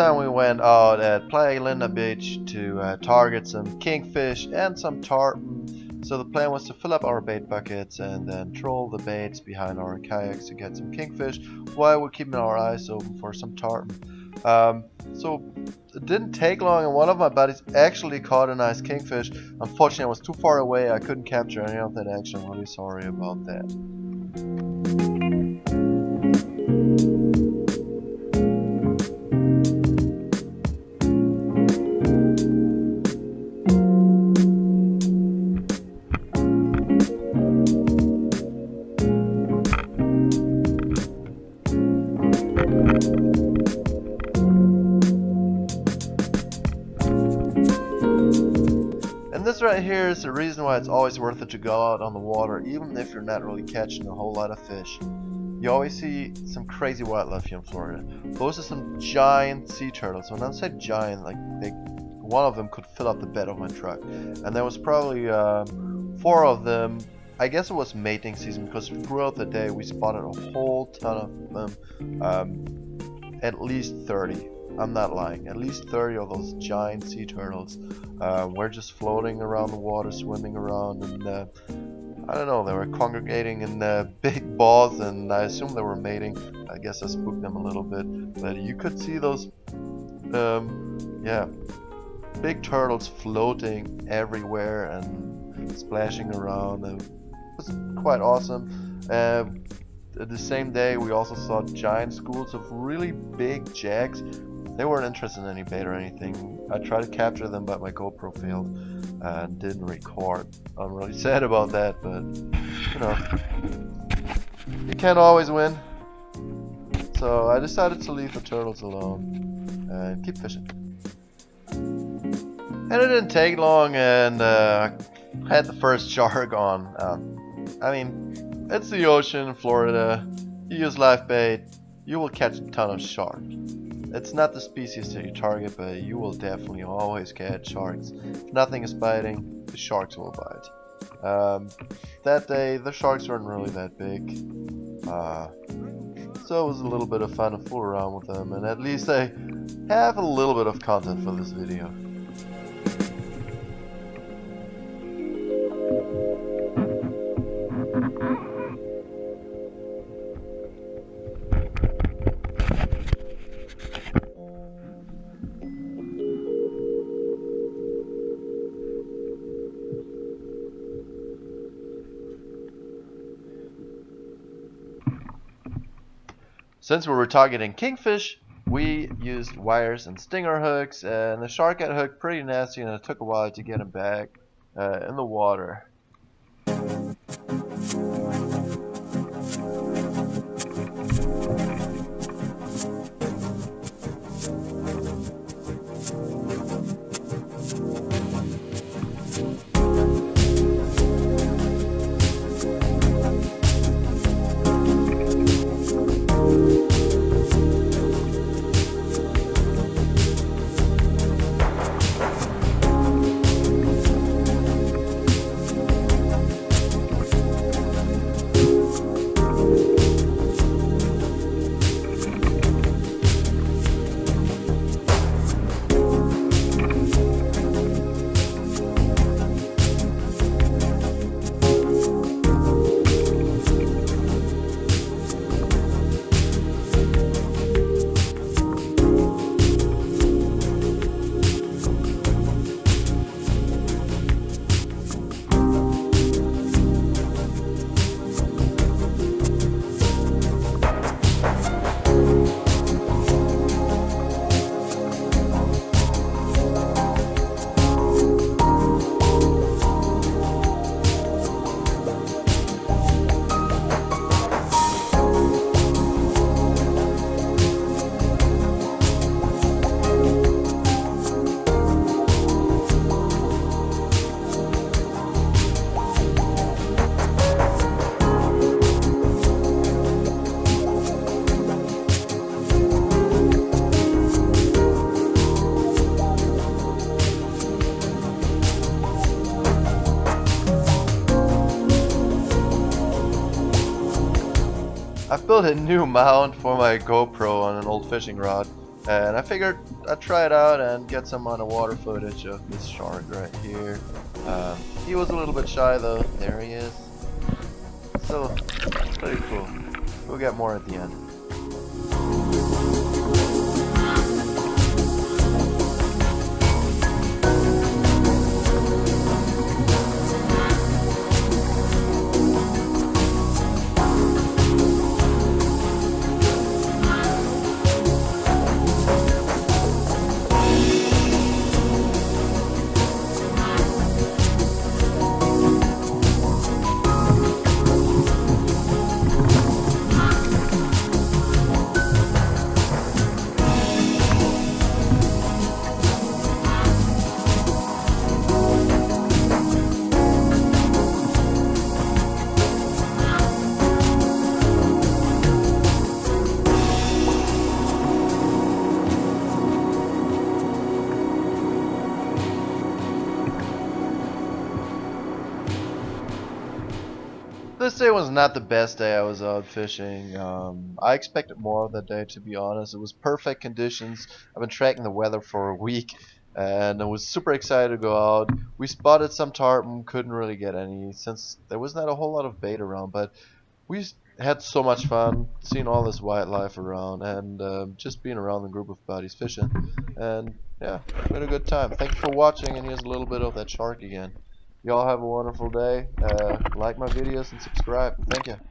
time we went out at Playalinda beach to target some kingfish and some tarpon. So the plan was to fill up our bait buckets and then troll the baits behind our kayaks to get some kingfish while we're keeping our eyes open for some tarpon. So it didn't take long, and one of my buddies actually caught a nice kingfish. Unfortunately, I was too far away. I couldn't capture any of that action. I'm really sorry about that. And this right here is the reason why it's always worth it to go out on the water, even if you're not really catching a whole lot of fish. You always see some crazy wildlife here in Florida. Those are some giant sea turtles. When I say giant, like one of them could fill up the bed of my truck. And there was probably 4 of them. I guess it was mating season because throughout the day we spotted a whole ton of them. At least 30. I'm not lying. At least 30 of those giant sea turtles were just floating around the water, swimming around, and I don't know, they were congregating in big balls, and I assume they were mating. I guess I spooked them a little bit, but you could see those, big turtles floating everywhere and splashing around. It was quite awesome. The same day, we also saw giant schools of really big jacks. They weren't interested in any bait or anything. I tried to capture them, but my GoPro failed and didn't record. I'm really sad about that, but you know, you can't always win. So I decided to leave the turtles alone and keep fishing. And it didn't take long, and I had the first shark on. I mean, it's the ocean in Florida. You use live bait, you will catch a ton of sharks. It's not the species that you target, but you will definitely always catch sharks. If nothing is biting, the sharks will bite. That day, the sharks weren't really that big. So it was a little bit of fun to fool around with them, and at least I have a little bit of content for this video. Since we were targeting kingfish, we used wires and stinger hooks, and the shark got hooked pretty nasty, and it took a while to get him back in the water. I've built a new mount for my GoPro on an old fishing rod. And I figured I'd try it out and get some underwater footage of this shark right here. He was a little bit shy though. There he is. Still pretty cool. We'll get more at the end. This day was not the best day I was out fishing. I expected more of that day, to be honest. It was perfect conditions. I've been tracking the weather for a week, and I was super excited to go out. We spotted some tarpon, couldn't really get any since there was not a whole lot of bait around, but we had so much fun seeing all this wildlife around and just being around a group of buddies fishing. And yeah, we had a good time. Thank you for watching, and here's a little bit of that shark again. Y'all have a wonderful day. Like my videos and subscribe. Thank you.